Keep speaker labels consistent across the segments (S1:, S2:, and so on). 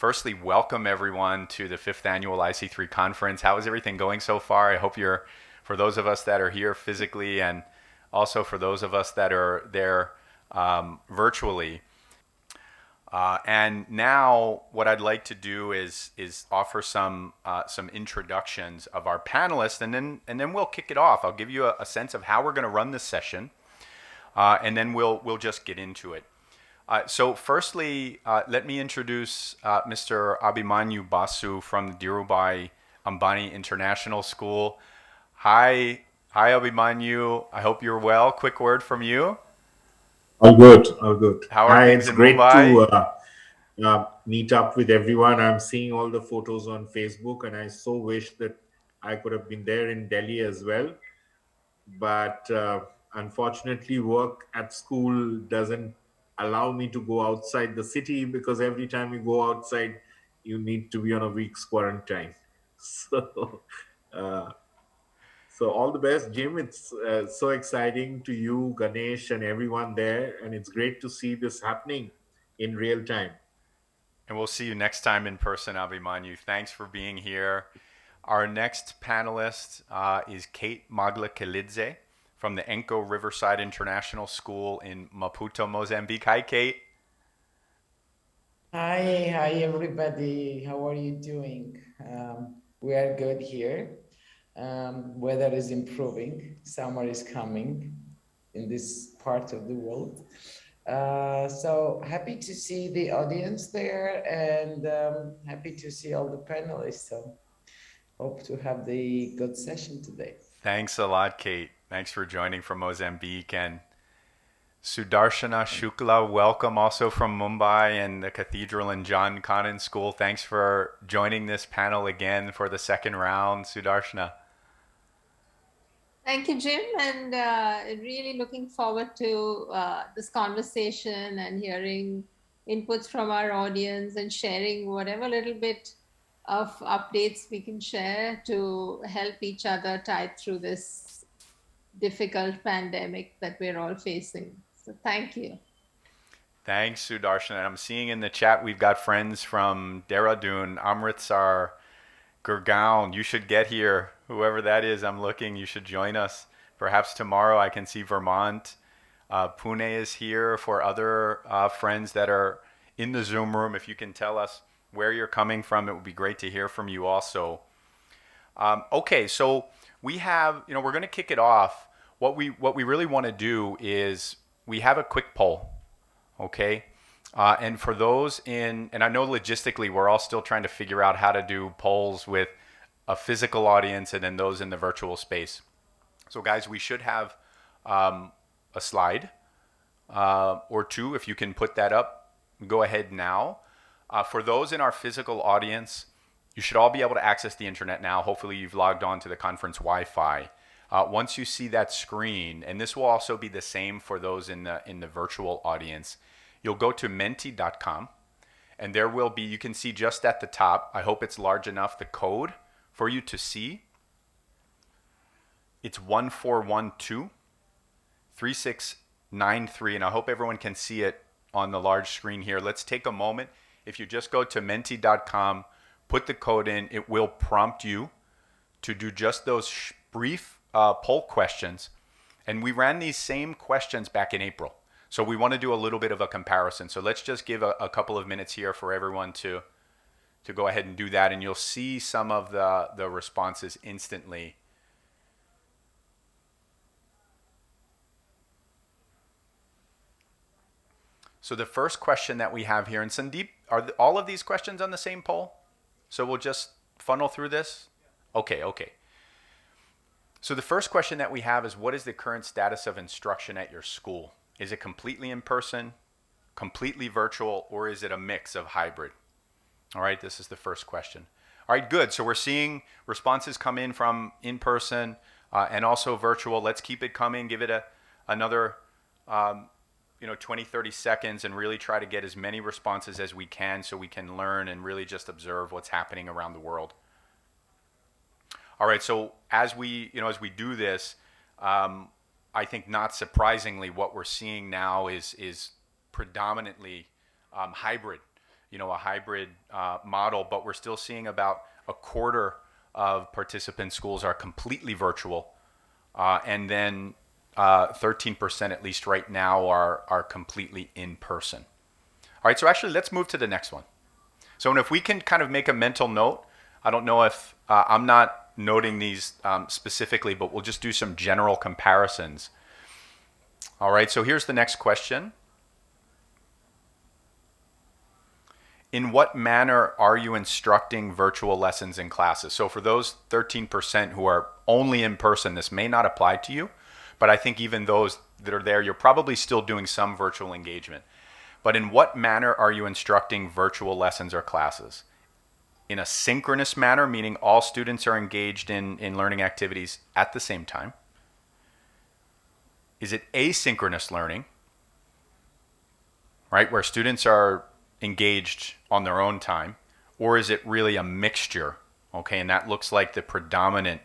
S1: Firstly, welcome everyone to the fifth annual IC3 conference. How is everything going so far? I hope for those of us that are here physically and also for those of us that are there virtually. And now, what I'd like to do is offer some introductions of our panelists, and then we'll kick it off. I'll give you a sense of how we're going to run this session, and then we'll just get into it. So firstly, let me introduce Mr. Abhimanyu Basu from the Dhirubhai Ambani International School. Hi Abhimanyu. I hope you're well. Quick word from you.
S2: All good, all good.
S1: How are
S2: Hi,
S1: things
S2: it's
S1: in
S2: great
S1: Mumbai?
S2: to meet up with everyone. I'm seeing all the photos on Facebook, and I so wish that I could have been there in Delhi as well. But unfortunately, work at school doesn't allow me to go outside the city because every time you go outside, you need to be on a week's quarantine. So, uh, so all the best, Jim. It's so exciting to you, Ganesh, and everyone there, and it's great to see this happening in real time.
S1: And we'll see you next time in person, Abhimanyu. Thanks for being here. Our next panelist is Kate Magla-Kelidze from the Enco Riverside International School in Maputo, Mozambique. Hi, Kate.
S3: Hi, everybody. How are you doing? We are good here. Weather is improving. Summer is coming in this part of the world. So happy to see the audience there and happy to see all the panelists. So hope to have the good session today.
S1: Thanks a lot, Kate. Thanks for joining from Mozambique. And Sudarshana Shukla, welcome also from Mumbai and the Cathedral and John Connon School. Thanks for joining this panel again for the second round, Sudarshana.
S4: Thank you, Jim, and really looking forward to this conversation and hearing inputs from our audience and sharing whatever little bit of updates we can share to help each other tide through this difficult pandemic that we're all facing. So thank you.
S1: Thanks, Sudarshan. And I'm seeing in the chat we've got friends from Dehradun, Amritsar, Gurgaon. You should get here. Whoever that is, I'm looking. You should join us. Perhaps tomorrow I can see Vermont. Pune is here for other friends that are in the Zoom room. If you can tell us where you're coming from, it would be great to hear from you also. Okay, so we have, we're going to kick it off. What we really want to do is we have a quick poll. Okay. And for those and I know logistically we're all still trying to figure out how to do polls with a physical audience and then those in the virtual space. So, guys, we should have a slide or two. If you can put that up, go ahead now. For those in our physical audience, you should all be able to access the internet now. Hopefully, you've logged on to the conference Wi-Fi. Once you see that screen, and this will also be the same for those in the virtual audience, you'll go to menti.com, and there will be, you can see just at the top, I hope it's large enough, the code for you to see. It's 1412-3693, and I hope everyone can see it on the large screen here. Let's take a moment. If you just go to menti.com, put the code in, it will prompt you to do just those brief poll questions. And we ran these same questions back in April. So we want to do a little bit of a comparison. So let's just give a couple of minutes here for everyone to go ahead and do that. And you'll see some of the responses instantly. So the first question that we have here, and Sandeep, are all of these questions on the same poll? So we'll just funnel through this? Okay. So the first question that we have is, what is the current status of instruction at your school? Is it completely in person, completely virtual, or is it a mix of hybrid? All right, this is the first question. All right, good. So we're seeing responses come in from in person and also virtual. Let's keep it coming. Give it another 20, 30 seconds and really try to get as many responses as we can so we can learn and really just observe what's happening around the world. All right, so as we do this, I think not surprisingly, what we're seeing now is predominantly hybrid. a hybrid model, but we're still seeing about a quarter of participant schools are completely virtual, and then 13% at least right now are completely in person. All right, so actually let's move to the next one. So if we can kind of make a mental note, I don't know if I'm not noting these specifically, but we'll just do some general comparisons. All right, so here's the next question. In what manner are you instructing virtual lessons in classes? So for those 13% who are only in person, this may not apply to you, but I think even those that are there, you're probably still doing some virtual engagement. But in what manner are you instructing virtual lessons or classes? In a synchronous manner, meaning all students are engaged in learning activities at the same time? Is it asynchronous learning, right, where students are engaged on their own time? Or is it really a mixture? Okay, and that looks like the predominant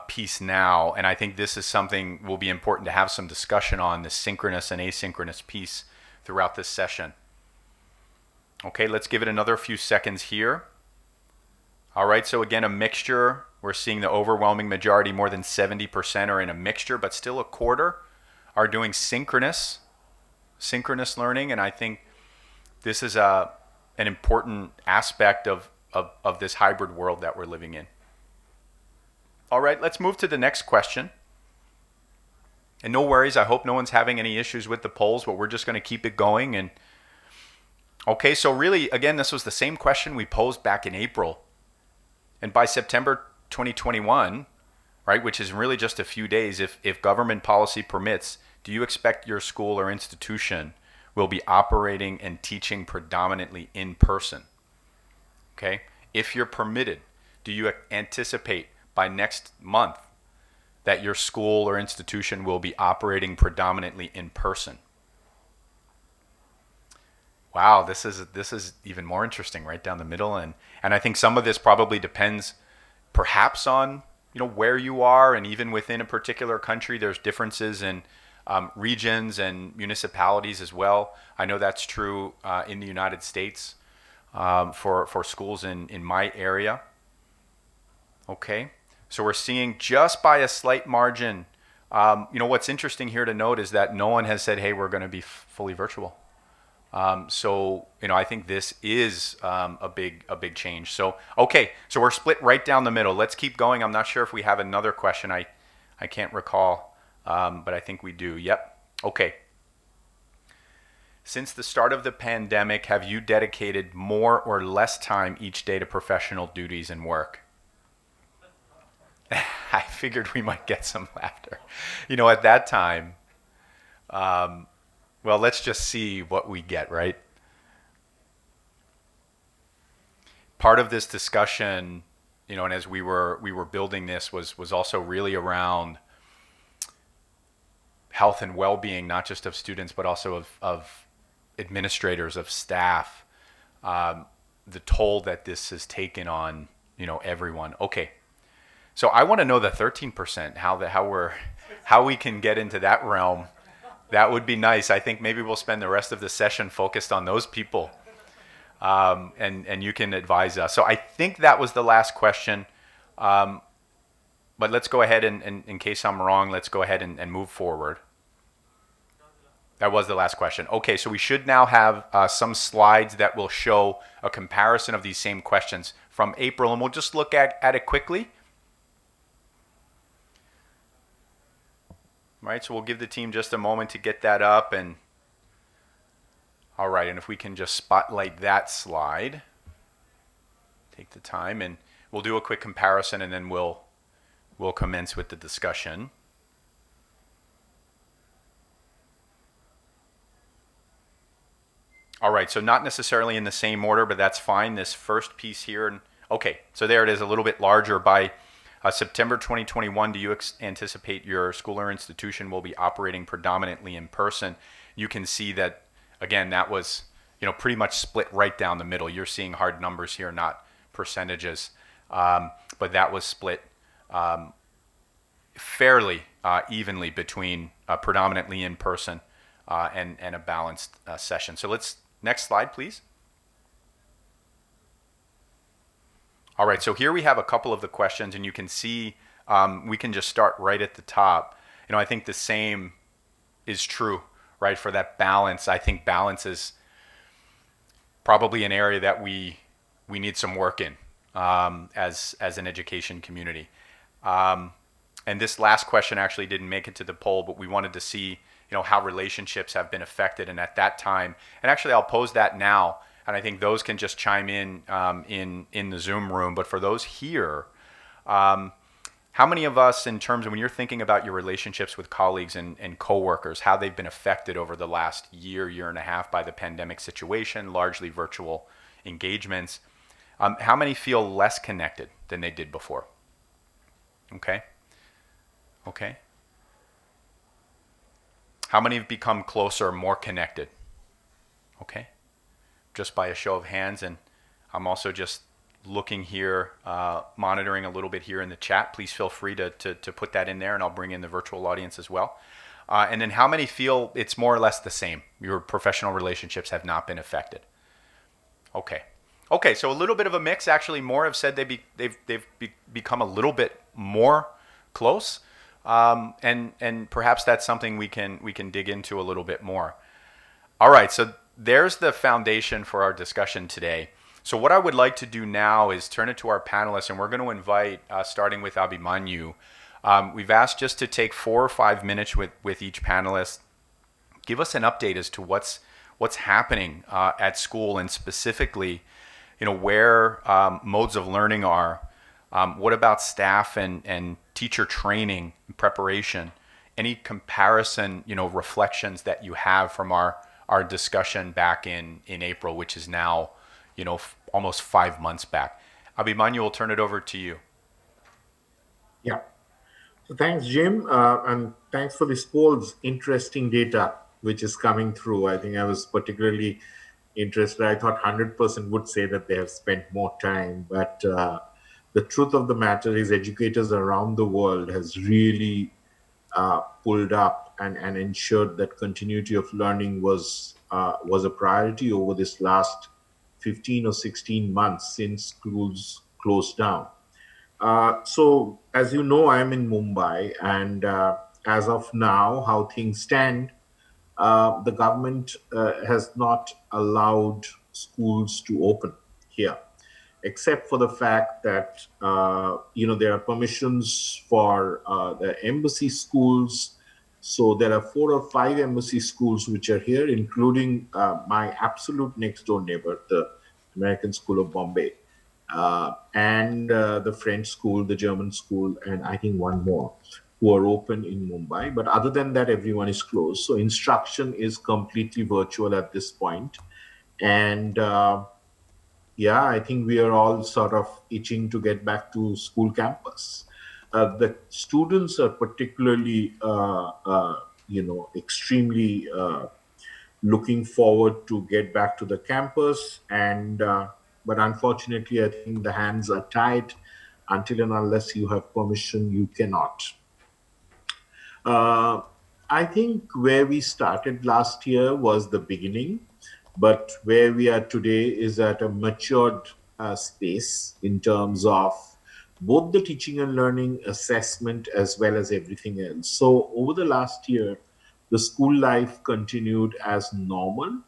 S1: piece now. And I think this is something will be important to have some discussion on, the synchronous and asynchronous piece throughout this session. Okay, let's give it another few seconds here. All right, so again, a mixture. We're seeing the overwhelming majority, more than 70% are in a mixture, but still a quarter are doing synchronous learning. And I think this is an important aspect of this hybrid world that we're living in. All right, let's move to the next question. And no worries, I hope no one's having any issues with the polls, but we're just going to keep it going. And okay, so really, again, this was the same question we posed back in April. And by September 2021, right, which is really just a few days, if government policy permits, do you expect your school or institution will be operating and teaching predominantly in person? Okay, if you're permitted, do you anticipate by next month that your school or institution will be operating predominantly in person? Wow, this is even more interesting right down the middle, and I think some of this probably depends perhaps on where you are, and even within a particular country there's differences in regions and municipalities as well. I know that's true in the United States for schools in my area. Okay, so we're seeing just by a slight margin. What's interesting here to note is that no one has said, hey, we're going to be fully virtual. So I think this is a big change. So okay, so we're split right down the middle. Let's keep going. I'm not sure if we have another question. I can't recall, but I think we do. Yep. Okay. Since the start of the pandemic, have you dedicated more or less time each day to professional duties and work? I figured we might get some laughter. At that time, well, let's just see what we get, right? Part of this discussion, and as we were building this was also really around health and well-being, not just of students, but also of administrators, of staff, the toll that this has taken on, everyone. Okay. So I want to know the 13%, how we can get into that realm. That would be nice. I think maybe we'll spend the rest of the session focused on those people, and you can advise us. So I think that was the last question, but let's go ahead and in case I'm wrong, let's go ahead and move forward. That was the last question. Okay, so we should now have some slides that will show a comparison of these same questions from April, and we'll just look at it quickly. Right, so we'll give the team just a moment to get that up, and all right, and if we can just spotlight that slide, take the time, and we'll do a quick comparison, and then we'll commence with the discussion. All right, so not necessarily in the same order, but that's fine. This first piece here, and okay, so there it is, a little bit larger. By September 2021, do you anticipate your school or institution will be operating predominantly in person? You can see that, again, that was pretty much split right down the middle. You're seeing hard numbers here, not percentages, but that was split fairly evenly between predominantly in person and a balanced session. So next slide, please. All right, so here we have a couple of the questions, and you can see we can just start right at the top. I think the same is true, right? For that balance, I think balance is probably an area that we need some work in as an education community. And this last question actually didn't make it to the poll, but we wanted to see how relationships have been affected, and at that time, and actually I'll pose that now, and I think those can just chime in the Zoom room. But for those here, how many of us, in terms of when you're thinking about your relationships with colleagues and coworkers, how they've been affected over the last year and a half by the pandemic situation, largely virtual engagements, how many feel less connected than they did before? Okay. How many have become closer, more connected? Okay. Just by a show of hands. And I'm also just looking here, monitoring a little bit here in the chat. Please feel free to put that in there, and I'll bring in the virtual audience as well. And then how many feel it's more or less the same? Your professional relationships have not been affected. Okay, so a little bit of a mix. Actually, more have said they've become a little bit more close. And perhaps that's something we can dig into a little bit more. All right, so there's the foundation for our discussion today. So what I would like to do now is turn it to our panelists, and we're going to invite, starting with Abhimanyu. We've asked just to take 4 or 5 minutes with each panelist. Give us an update as to what's happening at school, and specifically, where modes of learning are. What about staff and teacher training and preparation? Any comparison, reflections that you have from our discussion back in April, which is now, almost 5 months back. Abhimanyu, will turn it over to you.
S2: Yeah. So thanks, Jim, and thanks for this poll's interesting data, which is coming through. I think I was particularly interested. I thought 100% would say that they have spent more time, but the truth of the matter is educators around the world has really pulled up and ensured that continuity of learning was a priority over this last 15 or 16 months since schools closed down. So, as you know, I'm in Mumbai, and as of now, how things stand, the government has not allowed schools to open here, except for the fact that there are permissions for the embassy schools. So there are 4 or 5 embassy schools which are here, including my absolute next door neighbor, the American School of Bombay, and the French school, the German school, and I think one more, who are open in Mumbai. But other than that, everyone is closed. So instruction is completely virtual at this point. And yeah, I think we are all sort of itching to get back to school campus. The students are particularly, extremely looking forward to get back to the campus. And but unfortunately, I think the hands are tied. Until and unless you have permission, you cannot. I think where we started last year was the beginning, but where we are today is at a matured space in terms of both the teaching and learning, assessment, as well as everything else. So over the last year, the school life continued as normal,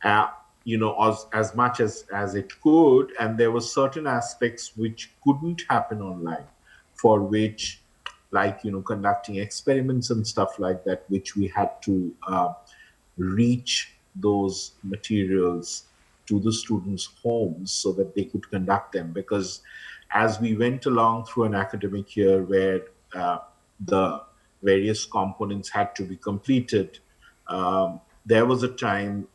S2: as much as it could, and there were certain aspects which couldn't happen online, for which, like conducting experiments and stuff like that, which we had to reach those materials to the students' homes so that they could conduct them. Because as we went along through an academic year where the various components had to be completed, there was a time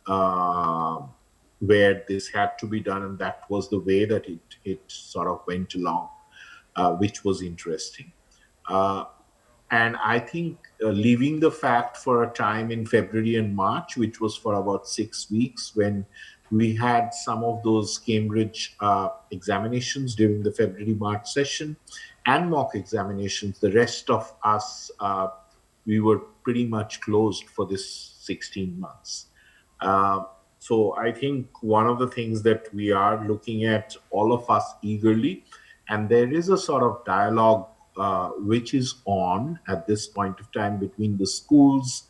S2: where this had to be done, and that was the way that it sort of went along, which was interesting. And I think leaving the fact for a time in February and March, which was for about 6 weeks, when we had some of those Cambridge examinations during the February-March session and mock examinations, the rest of us, we were pretty much closed for this 16 months. So I think one of the things that we are looking at, all of us eagerly, and there is a sort of dialogue which is on at this point of time between the schools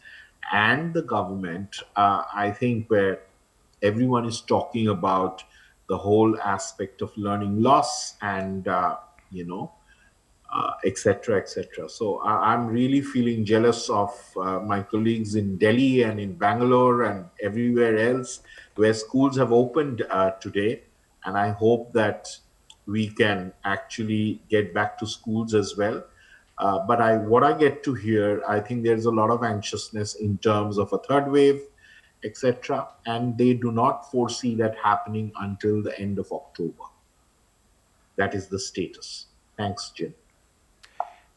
S2: and the government, I think, where everyone is talking about the whole aspect of learning loss and, etc., etc. So I'm really feeling jealous of my colleagues in Delhi and in Bangalore and everywhere else where schools have opened today. And I hope that we can actually get back to schools as well. But what I get to hear, I think there's a lot of anxiousness in terms of a third wave, etc. And they do not foresee that happening until the end of October. That is the status. Thanks, Jim.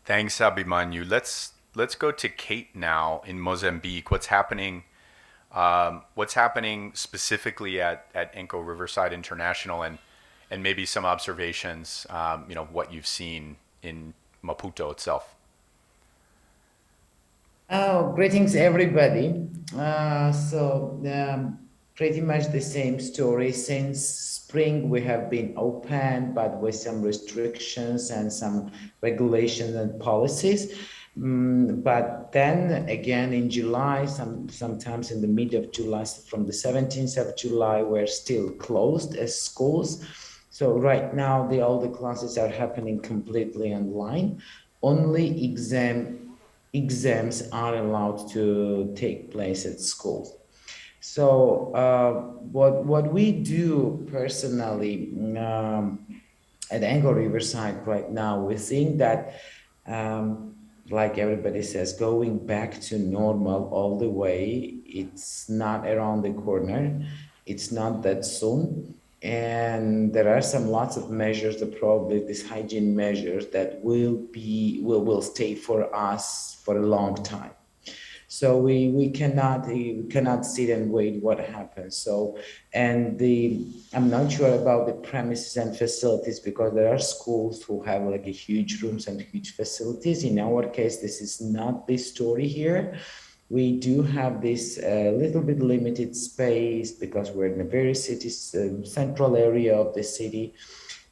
S1: Thanks, Abhimanyu. Let's go to Kate now in Mozambique. What's happening specifically at Enco Riverside International, and maybe some observations, what you've seen in Maputo itself.
S3: Oh, greetings, everybody. Pretty much the same story. Since spring, we have been open, but with some restrictions and some regulations and policies. But then again in July, sometimes in the mid of July, from the 17th of July, we're still closed as schools. So right now, all the classes are happening completely online. Only exams are allowed to take place at school. So what we do personally at Enco Riverside right now, we think that like everybody says, going back to normal all the way, it's not around the corner. It's not that soon. And there are lots of measures, probably these hygiene measures that will stay for us for a long time. So we cannot sit and wait what happens. So I'm not sure about the premises and facilities, because there are schools who have like a huge rooms and huge facilities. In our case, this is not the story here. We do have this little bit limited space because we're in a very central area of the city.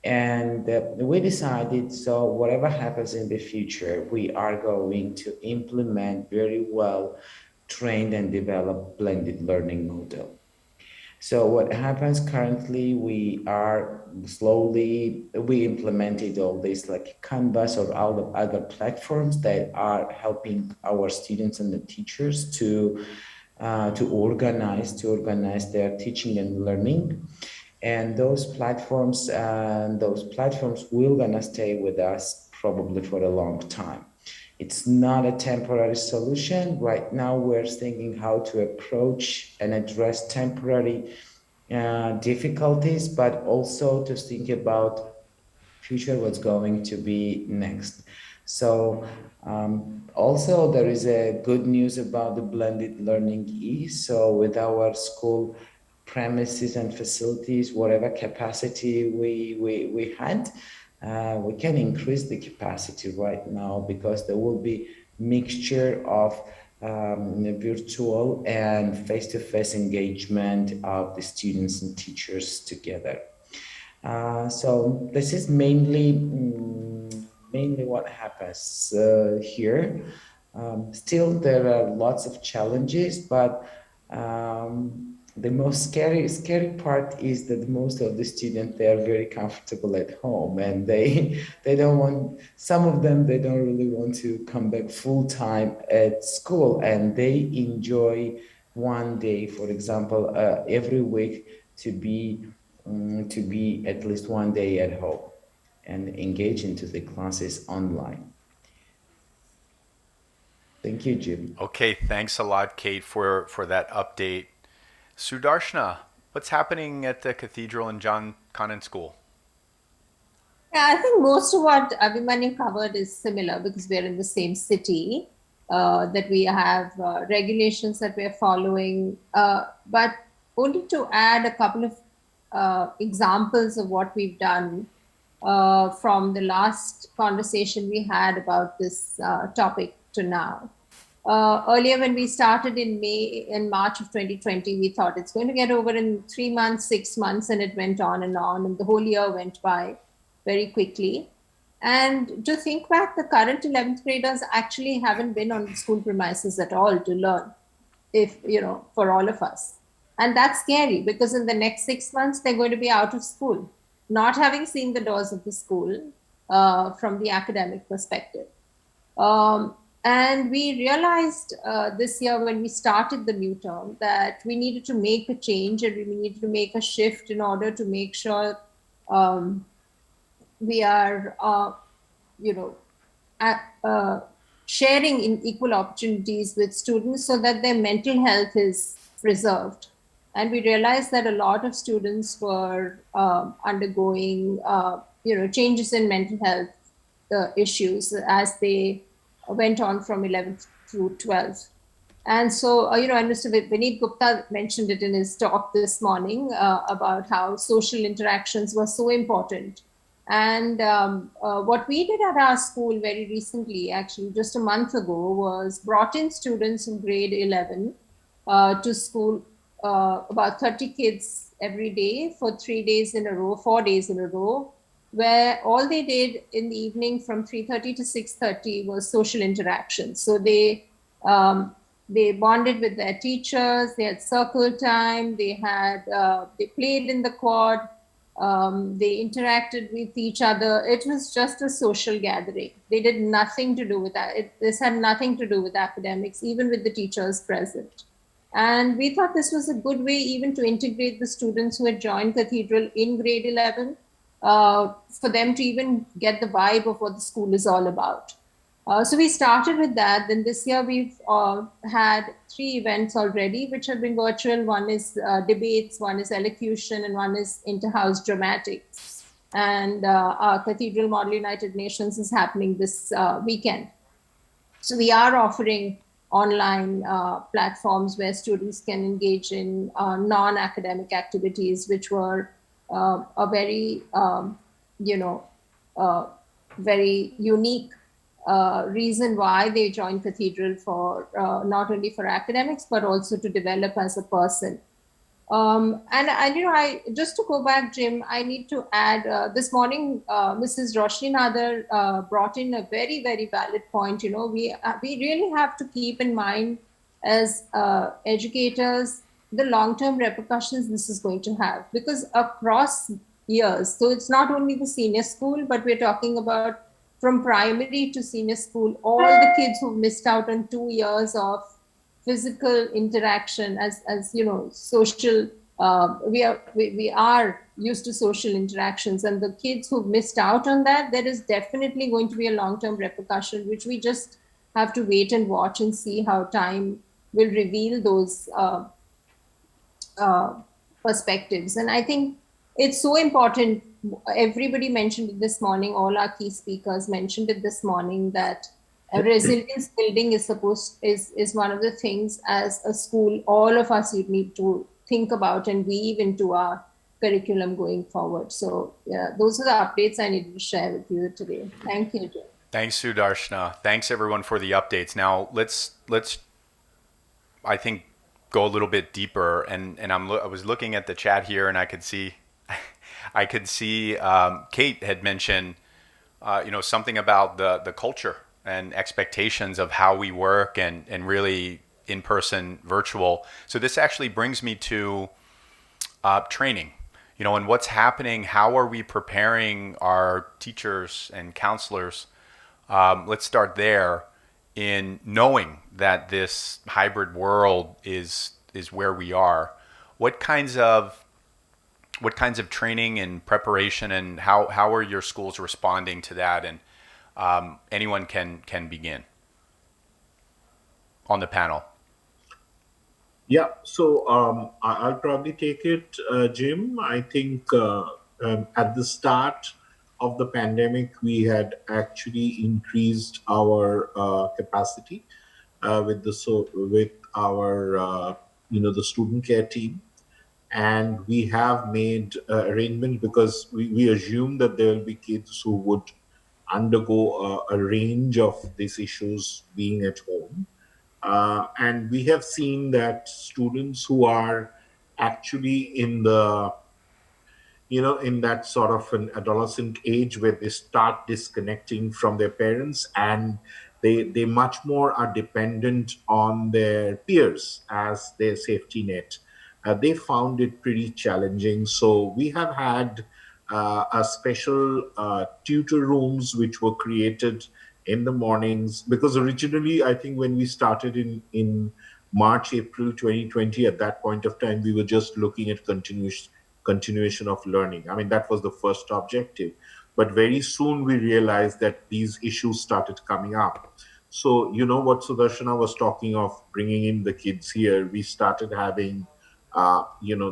S3: And we decided, so whatever happens in the future, we are going to implement very well trained and developed blended learning model. So what happens currently, we implemented all these like Canvas or other platforms that are helping our students and the teachers to organize their teaching and learning. And those platforms will gonna stay with us probably for a long time. It's not a temporary solution. Right now, we're thinking how to approach and address temporary difficulties, but also to think about future, what's going to be next. So also there is a good news about the blended learning So with our school premises and facilities, whatever capacity we had, we can increase the capacity right now, because there will be mixture of virtual and face-to-face engagement of the students and teachers together. So this is mainly what happens here. Still, there are lots of challenges, but the most scary part is that most of the students, they are very comfortable at home, and they don't want, some of them, they don't really want to come back full time at school, and they enjoy one day, for example, every week to be at least one day at home and engage into the classes online. Thank you, Jim.
S1: Okay, thanks a lot, Kate, for that update. Sudarshana, what's happening at the Cathedral and John Connon School?
S4: Yeah, I think most of what Abhimanyu covered is similar, because we're in the same city, that we have regulations that we're following. But only to add a couple of examples of what we've done from the last conversation we had about this topic to now. Earlier, when we started in March of 2020, we thought it's going to get over in 3 months, 6 months, and it went on, and the whole year went by very quickly. And to think back, the current 11th graders actually haven't been on the school premises at all to learn, for all of us. And that's scary because in the next 6 months, they're going to be out of school, not having seen the doors of the school from the academic perspective. And we realized this year when we started the new term that we needed to make a change and we needed to make a shift in order to make sure we are, sharing in equal opportunities with students so that their mental health is preserved. And we realized that a lot of students were undergoing, changes in mental health issues as they went on from 11th through 12th. And so, and Mr. Vineet Gupta mentioned it in his talk this morning about how social interactions were so important. And what we did at our school very recently, actually just a month ago, was brought in students in grade 11 to school, about 30 kids every day for 3 days in a row, 4 days in a row, where all they did in the evening from 3:30 to 6:30 was social interactions. So they bonded with their teachers, they had circle time, they played in the quad, they interacted with each other. It was just a social gathering. They did nothing to do with that. This had nothing to do with academics, even with the teachers present. And we thought this was a good way even to integrate the students who had joined Cathedral in grade 11, for them to even get the vibe of what the school is all about. So we started with that. Then this year we've had 3 events already, which have been virtual. One is debates, one is elocution, and one is inter-house dramatics. And our Cathedral Model United Nations is happening this weekend. So we are offering online platforms where students can engage in non-academic activities, which were a very, very unique reason why they joined Cathedral for not only for academics, but also to develop as a person. And I just to go back, Jim, I need to add this morning, Mrs. Roshni Nadar brought in a very, very valid point. We really have to keep in mind as educators the long-term repercussions this is going to have, because across years, so it's not only the senior school, but we're talking about from primary to senior school, all the kids who missed out on 2 years of physical interaction as social, we are used to social interactions, and the kids who missed out on that, there is definitely going to be a long-term repercussion, which we just have to wait and watch and see how time will reveal those perspectives. And I think it's so important. Everybody mentioned it this morning. All our key speakers mentioned it this morning that resilience building is one of the things as a school all of us need to think about and weave into our curriculum going forward. So yeah, those are the updates I needed to share with you today. Thank you, Jim.
S1: Thanks, Sudarshana. Thanks everyone for the updates. Now let's I think go a little bit deeper, and I was looking at the chat here, and I could see Kate had mentioned something about the culture and expectations of how we work and really in person, virtual. So this actually brings me to training, and what's happening. How are we preparing our teachers and counselors? Let's start there. In knowing that this hybrid world is where we are, what kinds of training and preparation, and how are your schools responding to that? And anyone can begin on the panel.
S2: Yeah, so I'll probably take it, Jim. I think at the start of the pandemic, we had actually increased our capacity with our the student care team, and we have made arrangements because we assume that there will be kids who would undergo a range of these issues being at home. And we have seen that students who are actually in the, in that sort of an adolescent age where they start disconnecting from their parents, and they much more are dependent on their peers as their safety net. They found it pretty challenging. So we have had a special tutor rooms which were created in the mornings, because originally I think when we started in March, April 2020, at that point of time, we were just looking at continuation of learning. I mean, that was the first objective. But very soon we realized that these issues started coming up. So, you know what Sudarshana was talking of, bringing in the kids here, we started having,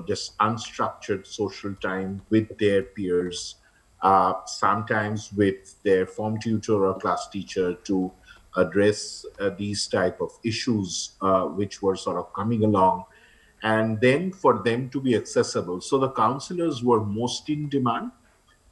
S2: just unstructured social time with their peers, sometimes with their form tutor or class teacher to address these type of issues which were sort of coming along, and then for them to be accessible. So the counselors were most in demand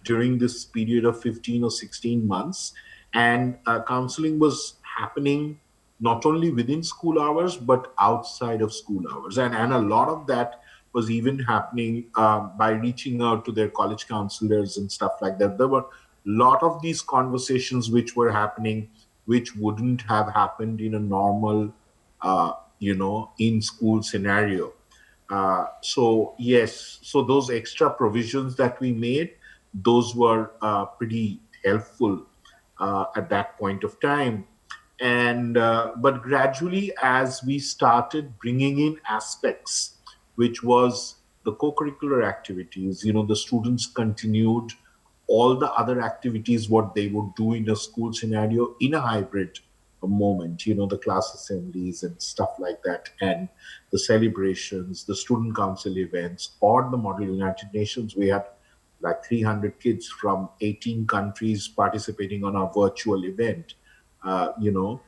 S2: during this period of 15 or 16 months. And counseling was happening not only within school hours, but outside of school hours. And a lot of that was even happening by reaching out to their college counselors and stuff like that. There were a lot of these conversations which were happening, which wouldn't have happened in a normal, in school scenario. So yes, so those extra provisions that we made, those were pretty helpful at that point of time. And but gradually, as we started bringing in aspects, which was the co-curricular activities, the students continued all the other activities what they would do in a school scenario in a hybrid moment, the class assemblies and stuff like that, and the celebrations, the student council events, or the Model United Nations. We had like 300 kids from 18 countries participating on our virtual event, you know,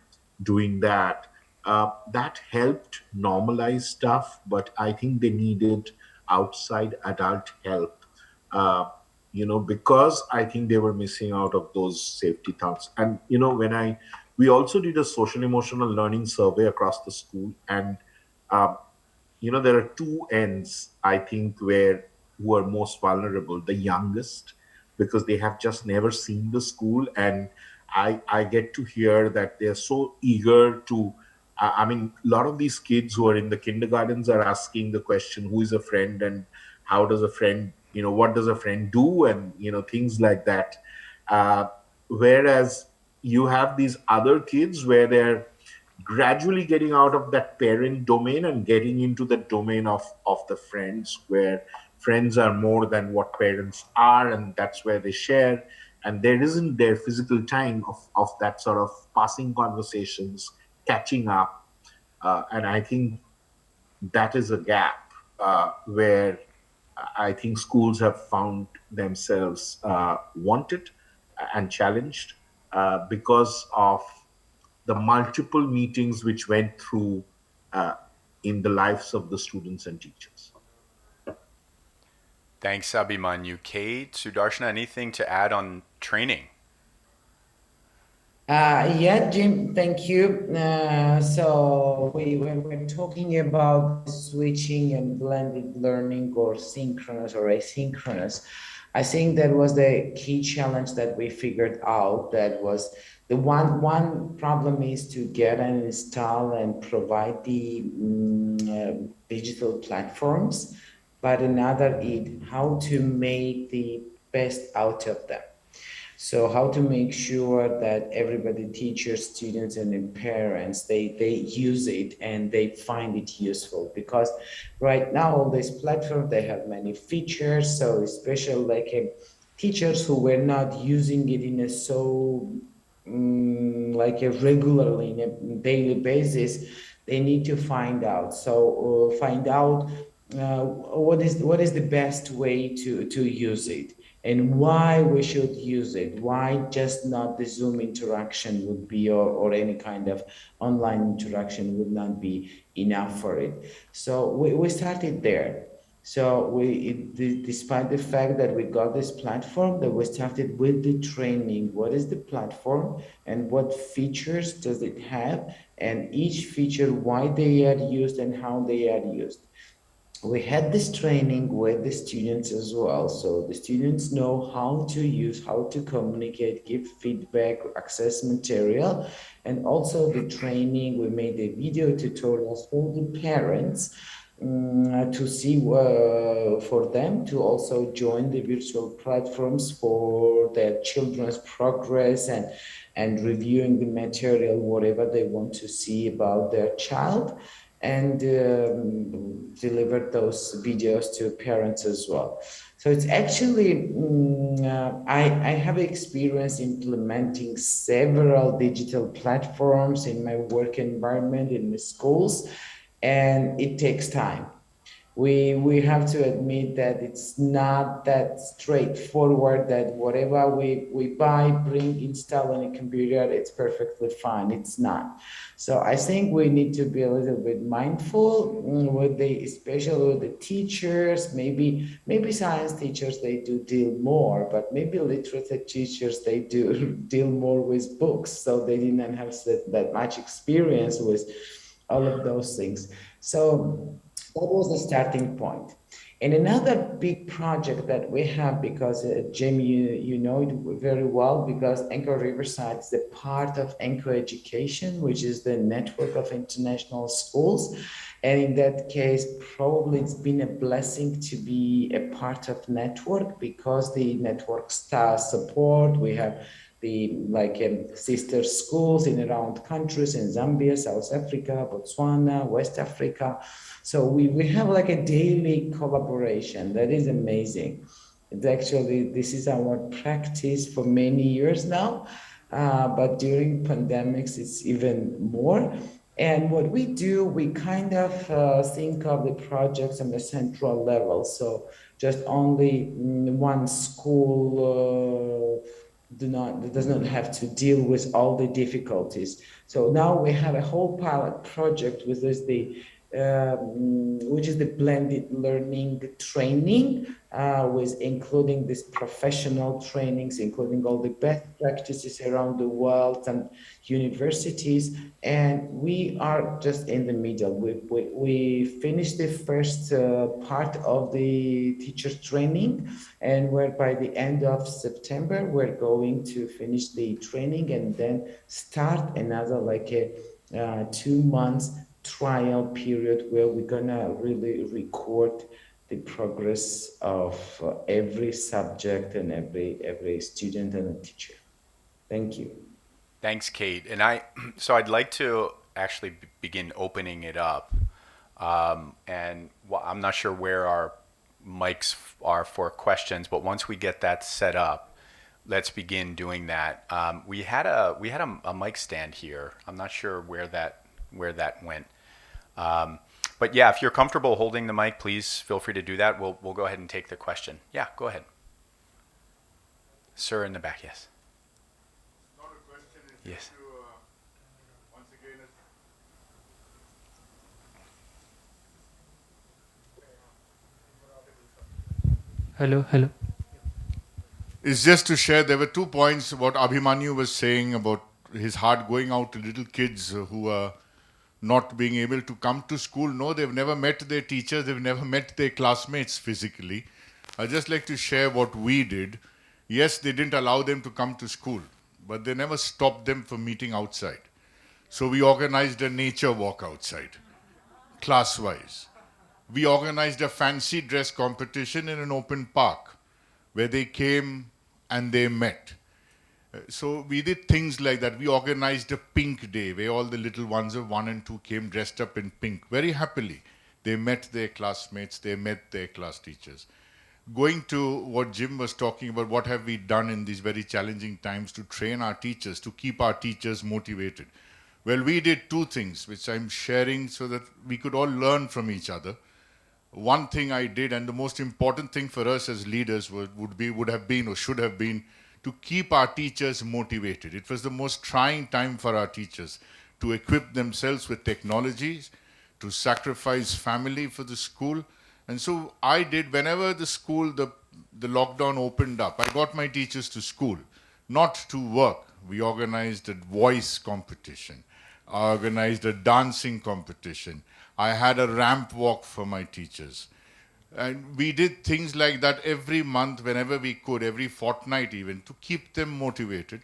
S2: doing that. That helped normalize stuff, but I think they needed outside adult help, uh, because I think they were missing out of those safety thoughts. And, we also did a social emotional learning survey across the school, and uh, there are two ends, I think, where who are most vulnerable. The youngest, because they have just never seen the school, and I get to hear that they're so eager to. I mean, a lot of these kids who are in the kindergartens are asking the question, "Who is a friend?" and "How does a friend? What does a friend do?" and things like that. Uh, Whereas you have these other kids where they're gradually getting out of that parent domain and getting into the domain of the friends, where friends are more than what parents are, and that's where they share, and there isn't their physical time of that sort of passing conversations, catching up. And I think that is a gap where I think schools have found themselves wanted and challenged because of the multiple meetings which went through uh, in the lives of the students and teachers.
S1: Thanks, Abhimanyu. Kate, Sudarshana, anything to add on training?
S3: Yeah, Jim, thank you. So we're talking about switching and blended learning, or synchronous or asynchronous. I think that was the key challenge that we figured out. That was the one problem is to get and install and provide the digital platforms, but another is how to make the best out of them. So how to make sure that everybody, teachers, students, and their parents, they use it and they find it useful, because right now all these platforms, they have many features. So especially like teachers who were not using it in a so like a regularly in a daily basis, they need to find out. So find out what is the best way to use it, and why we should use it, why just not the Zoom interaction would be, or any kind of online interaction would not be enough for it. So we started there. So despite the fact that we got this platform, that we started with the training. What is the platform and what features does it have? And each feature, why they are used and how they are used. We had this training with the students as well. So the students know how to use, how to communicate, give feedback, access material. And also the training, we made a video tutorials for the parents to see for them to also join the virtual platforms for their children's progress and reviewing the material, whatever they want to see about their child, and deliver those videos to parents as well. So it's actually, I have experience implementing several digital platforms in my work environment, in the schools, and it takes time. We have to admit that it's not that straightforward, that whatever we buy, bring, install on a computer, it's perfectly fine. It's not. So I think we need to be a little bit mindful with especially with the teachers. Maybe science teachers, they do deal more, but maybe literature teachers, they do deal more with books. So they didn't have that much experience with all of those things. So that was the starting point. And another big project that we have, because Jim, you know it very well, because Anchor Riverside is a part of Anchor Education, which is the network of international schools. And in that case, probably it's been a blessing to be a part of network, because the network star support, we have the sister schools in around countries in Zambia, South Africa, Botswana, West Africa. So we have like a daily collaboration that is amazing. It's actually, this is our practice for many years now, but during pandemics, it's even more. And what we do, we kind of think of the projects on the central level. So just only one school does not have to deal with all the difficulties. So now we have a whole pilot project with this, which is the blended learning training, with including these professional trainings, including all the best practices around the world and universities. And we are just in the middle. We finished the first part of the teacher training, and we're by the end of September, we're going to finish the training and then start another like a 2 months trial period where we're gonna really record the progress of every subject and every student and teacher. Thank you.
S1: Thanks, Kate. And so I'd like to actually begin opening it up. And I'm not sure where our mics are for questions, but once we get that set up, let's begin doing that. We had a mic stand here. I'm not sure where that went. But yeah, if you're comfortable holding the mic, please feel free to do that. We'll go ahead and take the question. Yeah, go ahead. Sir in the back, yes.
S5: It's not a question, it's
S1: Yes.
S5: just to, once again,
S6: Hello.
S5: it's just to share, there were 2 points what Abhimanyu was saying about his heart going out to little kids who are not being able to come to school. No, they've never met their teachers, they've never met their classmates physically. I'd just like to share what we did. Yes, they didn't allow them to come to school, but they never stopped them from meeting outside. So we organized a nature walk outside, class-wise. We organized a fancy dress competition in an open park where they came and they met. So we did things like that. We organized a pink day where all the little ones of 1 and 2 came dressed up in pink very happily. They met their classmates, they met their class teachers. Going to what Jim was talking about, what have we done in these very challenging times to train our teachers, to keep our teachers motivated? Well, we did 2 things, which I'm sharing so that we could all learn from each other. One thing I did, and the most important thing for us as leaders would have been or should have been to keep our teachers motivated. It was the most trying time for our teachers to equip themselves with technologies, to sacrifice family for the school, And so I did, whenever the lockdown opened up, I got my teachers to school, not to work. We organized a voice competition. I organized a dancing competition. I had a ramp walk for my teachers. And we did things like that every month, whenever we could, every fortnight even, to keep them motivated.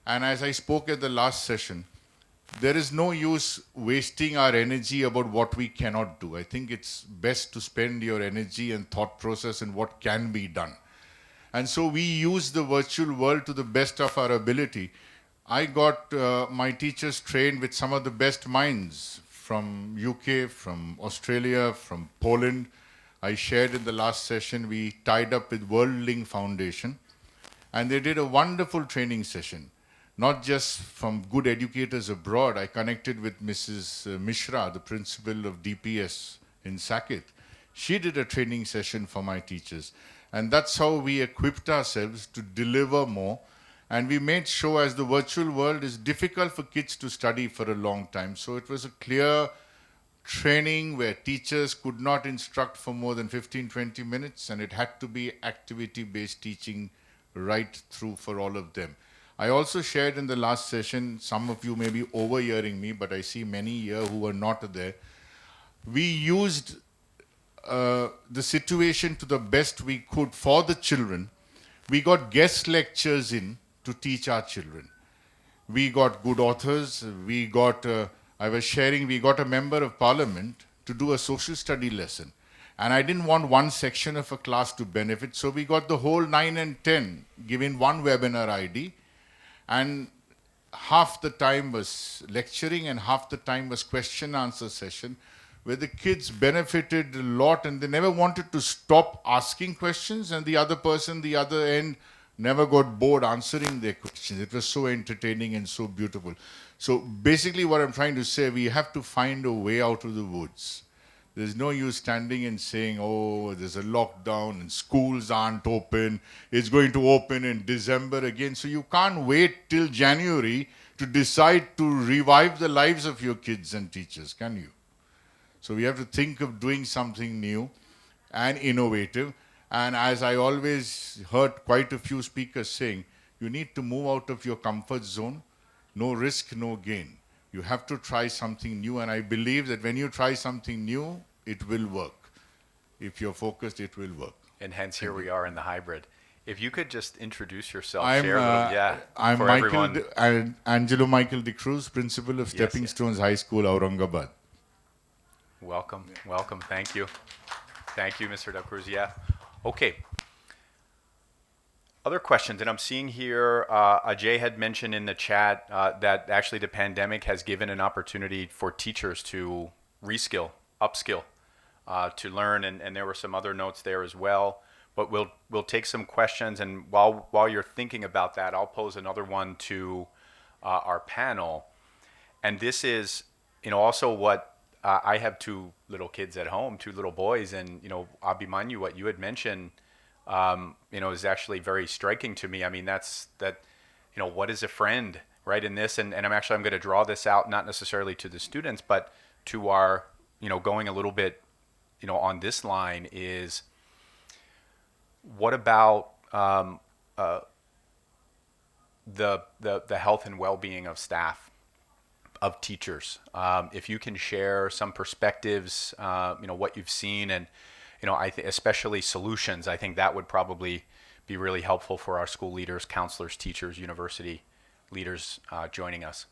S5: And as I spoke at the last session, there is no use wasting our energy about what we cannot do. I think it's best to spend your energy and thought process in what can be done. And so we use the virtual world to the best of our ability. I got my teachers trained with some of the best minds from UK, from Australia, from Poland. I shared in the last session, we tied up with WorldLink Foundation, and they did a wonderful training session. Not just from good educators abroad. I connected with Mrs. Mishra, the principal of DPS in Saket. She did a training session for my teachers. And that's how we equipped ourselves to deliver more. And we made sure, as the virtual world is difficult for kids to study for a long time. So it was a clear training where teachers could not instruct for more than 15-20 minutes, and it had to be activity-based teaching right through for all of them. I also shared in the last session, some of you may be overhearing me, but I see many here who were not there. We used the situation to the best we could for the children. We got guest lectures in to teach our children. We got good authors. We got, I was sharing, we got a member of parliament to do a social study lesson. And I didn't want one section of a class to benefit, so we got the whole 9 and 10 given one webinar ID. And half the time was lecturing and half the time was question answer session, where the kids benefited a lot and they never wanted to stop asking questions, and the other person, the other end, never got bored answering their questions. It was so entertaining and so beautiful. So basically what I'm trying to say, we have to find a way out of the woods. There's no use standing and saying, oh, there's a lockdown and schools aren't open. It's going to open in December again. So you can't wait till January to decide to revive the lives of your kids and teachers, can you? So we have to think of doing something new and innovative. And as I always heard quite a few speakers saying, you need to move out of your comfort zone. No risk, no gain. You have to try something new, and I believe that when you try something new, it will work. If you're focused, it will work.
S1: And hence here we are in the hybrid. If you could just introduce yourself,
S5: I'm,
S1: share a little,
S5: I'm
S1: for
S5: Michael
S1: everyone.
S5: Angelo Michael De Cruz, principal of Stepping Stones High School, Aurangabad.
S1: Welcome, welcome, thank you. Thank you, Mr. De Cruz, Okay. Other questions, and I'm seeing here, Ajay had mentioned in the chat that actually the pandemic has given an opportunity for teachers to reskill, upskill, to learn, and there were some other notes there as well. But we'll take some questions, and while you're thinking about that, I'll pose another one to our panel. And this is, also what I have two little kids at home, two little boys, and Abhimanyu, what you had mentioned. Is actually very striking to me. I mean, what is a friend, right? In this, and I'm going to draw this out, not necessarily to the students, but to our, going a little bit, on this line is, what about the health and well-being of staff, of teachers? If you can share some perspectives, what you've seen, and especially solutions, I think that would probably be really helpful for our school leaders, counselors, teachers, university leaders joining us.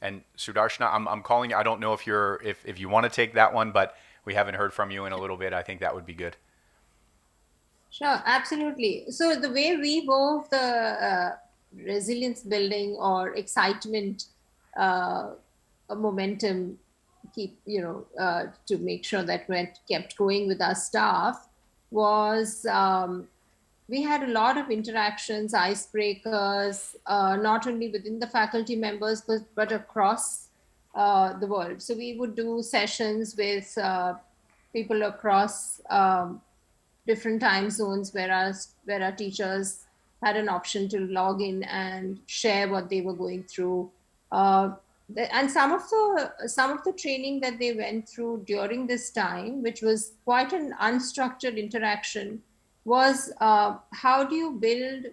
S1: And Sudarshana, I'm calling you. I don't know if you want to take that one, but we haven't heard from you in a little bit. I think that would be good.
S4: Sure, absolutely. So the way we wove the resilience building or excitement, momentum, to make sure that we kept going with our staff was we had a lot of interactions, icebreakers, not only within the faculty members, but across the world. So we would do sessions with people across different time zones where our teachers had an option to log in and share what they were going through. and some of the training that they went through during this time, which was quite an unstructured interaction, was how do you build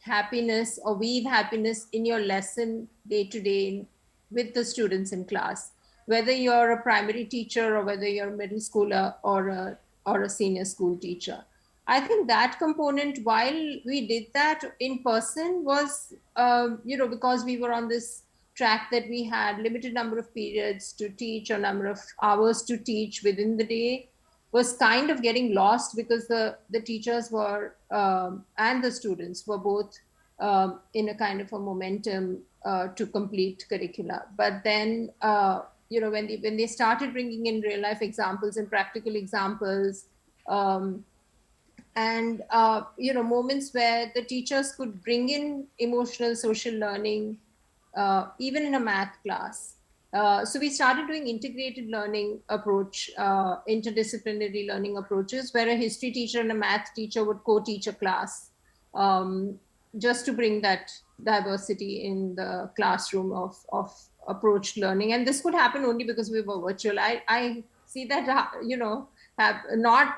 S4: happiness or weave happiness in your lesson day to day with the students in class, whether you're a primary teacher or whether you're a middle schooler or a senior school teacher. I think that component, while we did that in person, was because we were on this track that we had limited number of periods to teach or number of hours to teach within the day, was kind of getting lost because the teachers were and the students were both in a kind of a momentum to complete curricula. But then when they started bringing in real life examples and practical examples, um, and moments where the teachers could bring in emotional social learning even in a math class. So we started doing integrated learning approach, interdisciplinary learning approaches, where a history teacher and a math teacher would co-teach a class, just to bring that diversity in the classroom of approached learning. And this could happen only because we were virtual. I see that have not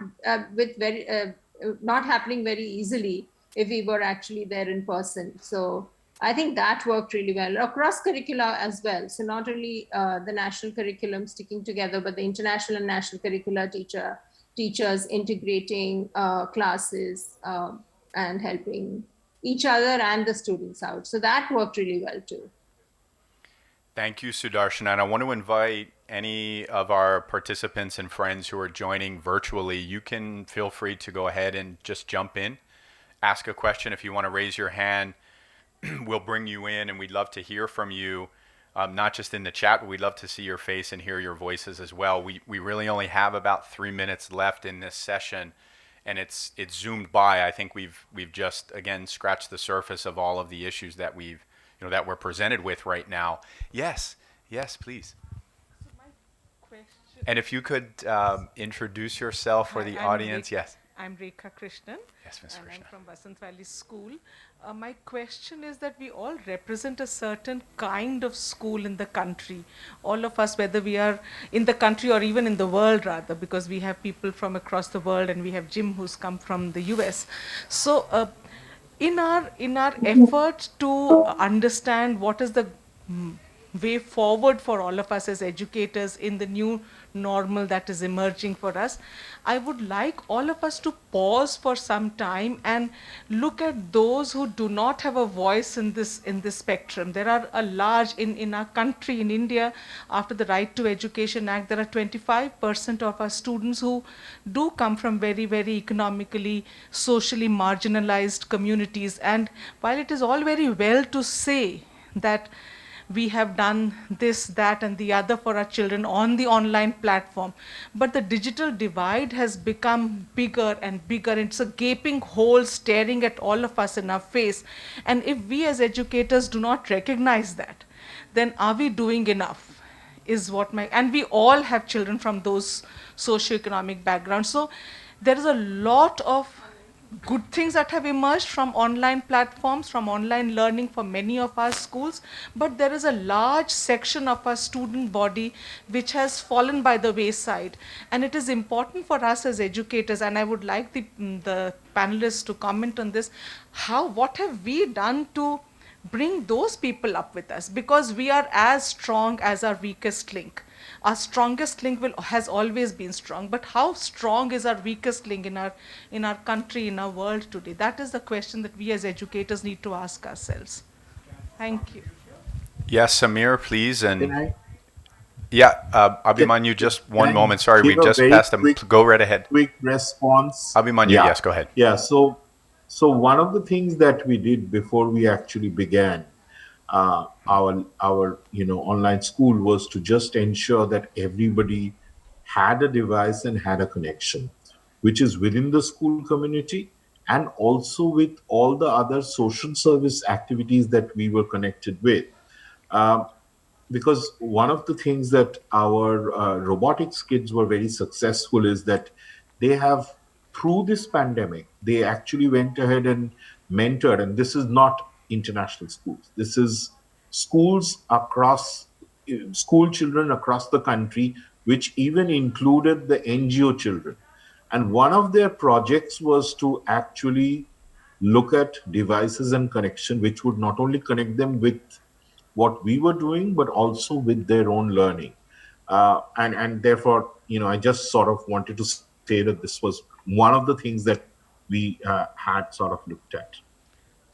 S4: with very not happening very easily if we were actually there in person. So I think that worked really well across curricula as well. So not only the national curriculum sticking together, but the international and national curricula teachers integrating classes and helping each other and the students out. So that worked really well too.
S1: Thank you, Sudarshan. And I want to invite any of our participants and friends who are joining virtually. You can feel free to go ahead and just jump in, ask a question. If you want to raise your hand, we'll bring you in, and we'd love to hear from you, not just in the chat, but we'd love to see your face and hear your voices as well. We really only have about 3 minutes left in this session, and it's zoomed by. I think we've just again scratched the surface of all of the issues that that we're presented with right now. Yes, please.
S7: So my question.
S1: And if you could introduce yourself for
S7: Hi,
S1: the
S7: I'm
S1: audience. Yes.
S7: I'm Rekha Krishnan.
S1: Yes, Ms.
S7: And I'm
S1: Krishna.
S7: from Basant Valley School. My question is that we all represent a certain kind of school in the country. All of us, whether we are in the country or even in the world rather, because we have people from across the world, and we have Jim who's come from the US. So in our effort to understand what is the way forward for all of us as educators in the new normal that is emerging for us, I would like all of us to pause for some time and look at those who do not have a voice in this spectrum. There are a large in our country, in India, after the Right to Education Act, there are 25% of our students who do come from very, very economically, socially marginalized communities. And while it is all very well to say that we have done this, that, and the other for our children on the online platform, but the digital divide has become bigger and bigger. It's a gaping hole staring at all of us in our face. And if we as educators do not recognize that, then are we doing enough? Is what my, and we all have children from those socioeconomic backgrounds. So there is a lot of good things that have emerged from online platforms, from online learning for many of our schools, but there is a large section of our student body which has fallen by the wayside. And it is important for us as educators, and I would like the panelists to comment on this, what have we done to bring those people up with us, because we are as strong as our weakest link. Our strongest link has always been strong, but how strong is our weakest link in our country, in our world today? That is the question that we as educators need to ask ourselves. Thank you.
S1: Yes, Samir, please.
S2: Can
S1: And
S2: I
S1: yeah,
S2: can,
S1: Abhimanyu, just
S2: can
S1: one
S2: I
S1: moment. Sorry, we
S2: give a
S1: just
S2: very
S1: passed them. Go right ahead.
S2: quick response?
S1: Abhimanyu,
S2: Yeah,
S1: yes, go ahead.
S2: yeah. So one of the things that we did before we actually began our online school was to just ensure that everybody had a device and had a connection, which is within the school community and also with all the other social service activities that we were connected with. Um, because one of the things that our robotics kids were very successful is that they have, through this pandemic, they actually went ahead and mentored, and this is not international schools, this is schools across school children across the country, which even included the NGO children. And one of their projects was to actually look at devices and connection, which would not only connect them with what we were doing, but also with their own learning. And therefore, I just sort of wanted to say that this was one of the things that we had sort of looked at.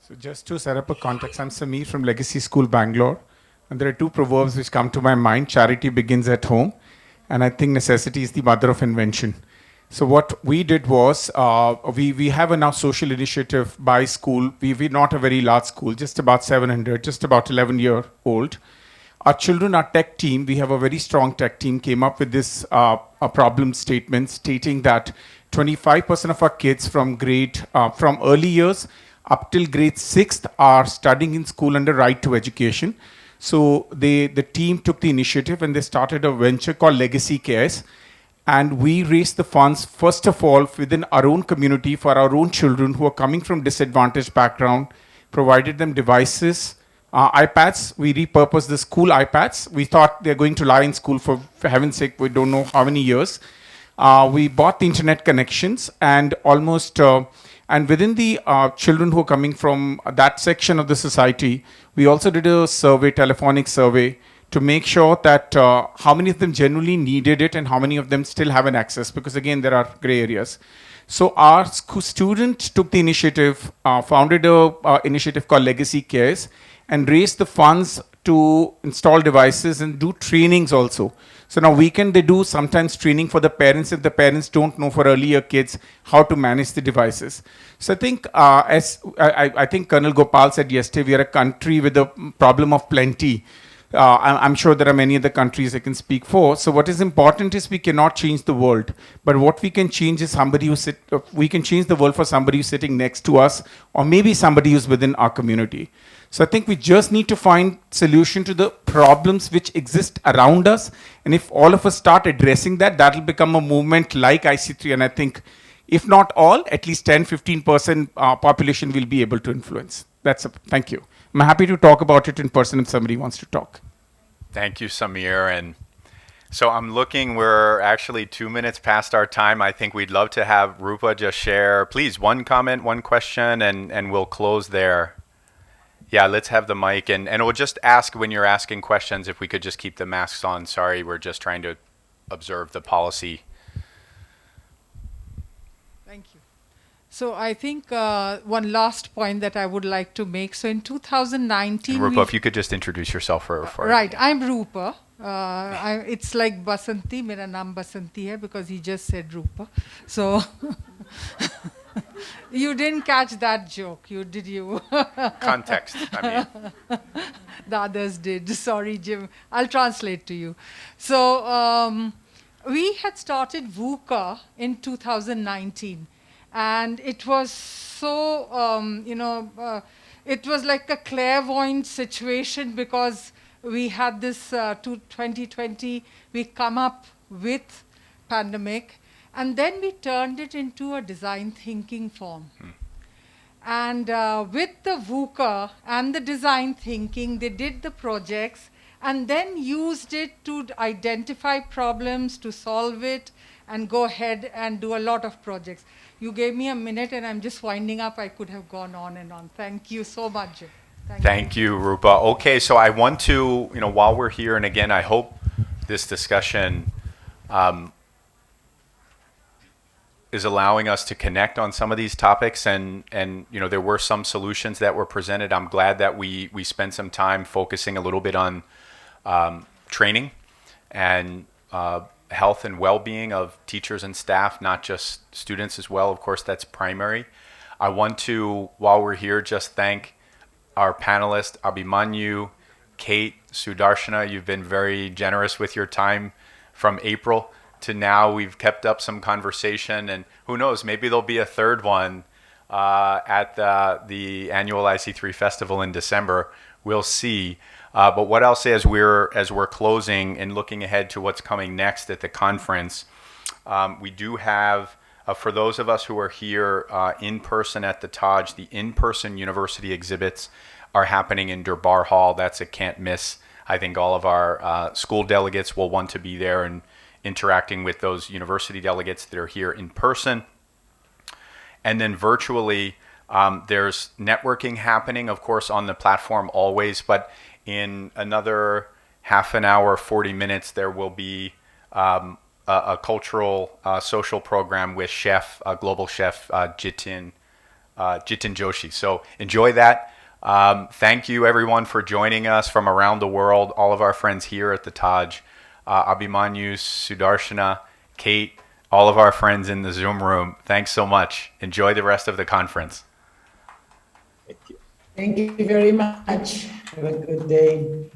S8: So just to set up a context, I'm Sameer from Legacy School, Bangalore. And there are two proverbs which come to my mind. Charity begins at home. And I think necessity is the mother of invention. So what we did was, we have a now social initiative by school. We're not a very large school, just about 700, just about 11-year-old. Our children, our tech team, we have a very strong tech team, came up with this a problem statement stating that 25% of our kids from from early years up till grade 6th are studying in school under right to education. So the team took the initiative and they started a venture called Legacy Cares. And we raised the funds, first of all, within our own community for our own children who are coming from disadvantaged background, provided them devices, iPads. We repurposed the school iPads. We thought they're going to lie in school for heaven's sake, we don't know how many years. We bought the internet connections and and within the children who are coming from that section of the society, we also did a survey, telephonic survey, to make sure that how many of them genuinely needed it and how many of them still have an access, because again, there are gray areas. So our student took the initiative, founded a initiative called Legacy Cares, and raised the funds to install devices and do trainings also. So now weekend they do sometimes training for the parents if the parents don't know for earlier kids how to manage the devices. So I think as I think Colonel Gopal said yesterday, we are a country with a problem of plenty. I'm sure there are many other countries I can speak for. So what is important is we cannot change the world, but what we can change is we can change the world for somebody who's sitting next to us, or maybe somebody who's within our community. So I think we just need to find solution to the problems which exist around us. And if all of us start addressing that, that'll become a movement like IC3. And I think if not all, at least 10-15% population will be able to influence. Thank you. I'm happy to talk about it in person if somebody wants to talk.
S1: Thank you, Sameer. And so I'm looking, we're actually 2 minutes past our time. I think we'd love to have Rupa just share, please, one comment, one question, and we'll close there. Yeah, let's have the mic. And we'll just ask when you're asking questions, if we could just keep the masks on. Sorry, we're just trying to observe the policy.
S9: Thank you. So I think one last point that I would like to make. So in 2019,
S1: and Rupa, if you could just introduce yourself for
S9: right, I'm Rupa. It's like Basanti. Mera naam Basanti hai because he just said Rupa. So you didn't catch that joke, did you?
S1: Context, I mean.
S9: The others did. Sorry, Jim. I'll translate to you. So we had started VUCA in 2019. And it was so, it was like a clairvoyant situation because we had this 2020, we come up with pandemic, and then we turned it into a design thinking form. And with the VUCA and the design thinking, they did the projects and then used it to identify problems, to solve it, and go ahead and do a lot of projects. You gave me a minute and I'm just winding up. I could have gone on and on. Thank you so much.
S1: Thank you, Rupa. Okay, so I want to, while we're here, and again, I hope this discussion is allowing us to connect on some of these topics, and there were some solutions that were presented. I'm glad that we spent some time focusing a little bit on training and health and well-being of teachers and staff, not just students as well. Of course, that's primary. I want to, while we're here, just thank our panelists, Abhimanyu, Kate, Sudarshana. You've been very generous with your time from April to now. We've kept up some conversation, and who knows, maybe there'll be a third one at the annual IC3 Festival in December. We'll see. But what I'll say as we're closing and looking ahead to what's coming next at the conference, we do have, for those of us who are here in person at the Taj, the in-person university exhibits are happening in Durbar Hall. That's a can't miss. I think all of our school delegates will want to be there and interacting with those university delegates that are here in person. And then virtually, there's networking happening, of course, on the platform always, but in another half an hour, 40 minutes, there will be a cultural social program with global chef Jitin Joshi. So enjoy that. Thank you everyone for joining us from around the world, all of our friends here at the Taj, Abhimanyu, Sudarshana, Kate, all of our friends in the Zoom room. Thanks so much. Enjoy the rest of the conference.
S2: Thank you.
S3: Thank you very much. Have a good day.